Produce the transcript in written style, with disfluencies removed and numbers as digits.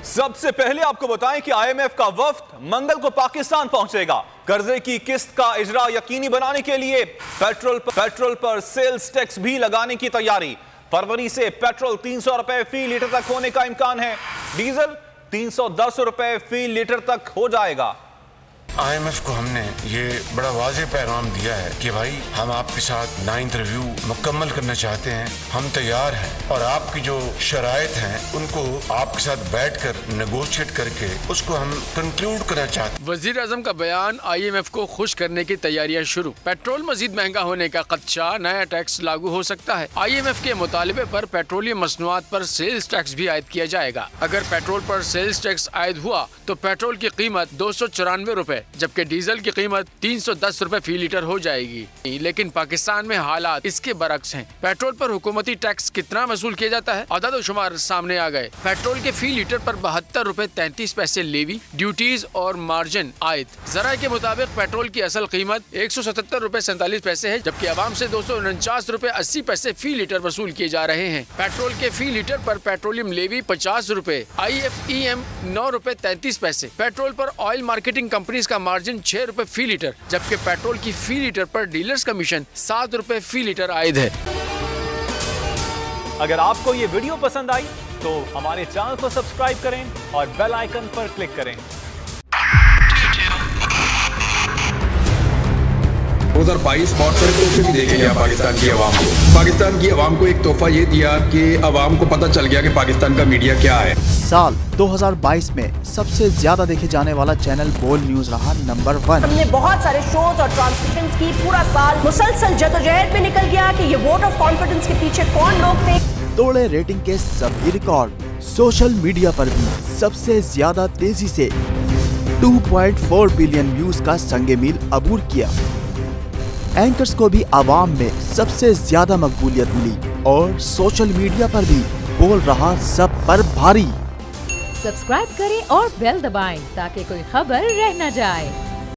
सबसे पहले आपको बताएं कि आईएमएफ का वफ्द मंगल को पाकिस्तान पहुंचेगा। कर्जे की किस्त का इजरा यकीनी बनाने के लिए पेट्रोल पर सेल्स टैक्स भी लगाने की तैयारी। फरवरी से पेट्रोल 300 रुपए फी लीटर तक होने का इम्कान है। डीजल 310 रुपए फी लीटर तक हो जाएगा। आईएमएफ को हमने ये बड़ा वाज़ेह पैगाम दिया है कि भाई हम आपके साथ 9th रिव्यू मुकम्मल करना चाहते हैं, हम तैयार हैं और आपकी जो शराइत हैं उनको आपके साथ बैठकर नेगोशिएट करके उसको हम कंक्लूड करना चाहते हैं। वजीर आजम का बयान, आईएमएफ को खुश करने की तैयारियां शुरू। पेट्रोल मजीद महंगा होने का खदशा, नया टैक्स लागू हो सकता है। आईएमएफ के मुतालिबे पर पेट्रोलियम मसनूआत पर सेल्स टैक्स भी आयद किया जाएगा। अगर पेट्रोल पर सेल्स टैक्स आयद हुआ तो पेट्रोल की कीमत 294 रुपए जबकि डीजल की कीमत 310 रुपए फी लीटर हो जाएगी। लेकिन पाकिस्तान में हालात इसके बरक्स हैं। पेट्रोल पर हुकूमती टैक्स कितना वसूल किया जाता है, अदद व शुमार सामने आ गए। पेट्रोल के फी लीटर पर 72 रुपए 33 पैसे लेवी, ड्यूटीज और मार्जिन आयद। जरा के मुताबिक पेट्रोल की असल कीमत 177 रुपए 47 पैसे है, जबकि आवाम से 249 रुपए 80 पैसे फी लीटर वसूल किए जा रहे हैं। पेट्रोल के फी लीटर पर पेट्रोलियम लेवी 50 रुपए, IFEM 9 रुपए 33 पैसे। पेट्रोल पर ऑयल मार्केटिंग कंपनीज का मार्जिन 6 रुपए फी लीटर, जबकि पेट्रोल की फी लीटर पर डीलर्स कमीशन 7 रुपए फी लीटर आयद है। अगर आपको ये वीडियो पसंद आई तो हमारे चैनल को सब्सक्राइब करें और बेल आइकन पर क्लिक करें। 2022 बहुत सारे तोहफे भी देखे गया पाकिस्तान की आवाम को। पाकिस्तान की आवाम को एक तोहफा ये दिया कि आवाम को पता चल गया कि पाकिस्तान का मीडिया क्या है। साल 2022 में सबसे ज्यादा देखे जाने वाला चैनल बोल न्यूज रहा नंबर 1। हमने बहुत सारे शोज और ट्रांसमिशंस की। पूरा साल मुसलसल जदोजहद में निकल गया कि ये वोट ऑफ कॉन्फिडेंस के पीछे कौन लोग थे। तोड़े रेटिंग के सभी रिकॉर्ड। सोशल मीडिया पर भी सबसे ज्यादा तेजी से 2.4 बिलियन व्यूज का संगे मील अबूर किया। एंकर्स को भी आवाम में सबसे ज्यादा मकबूलियत मिली और सोशल मीडिया पर भी बोल रहा सब पर भारी। सब्सक्राइब करें और बेल दबाएं ताकि कोई खबर रह न जाए।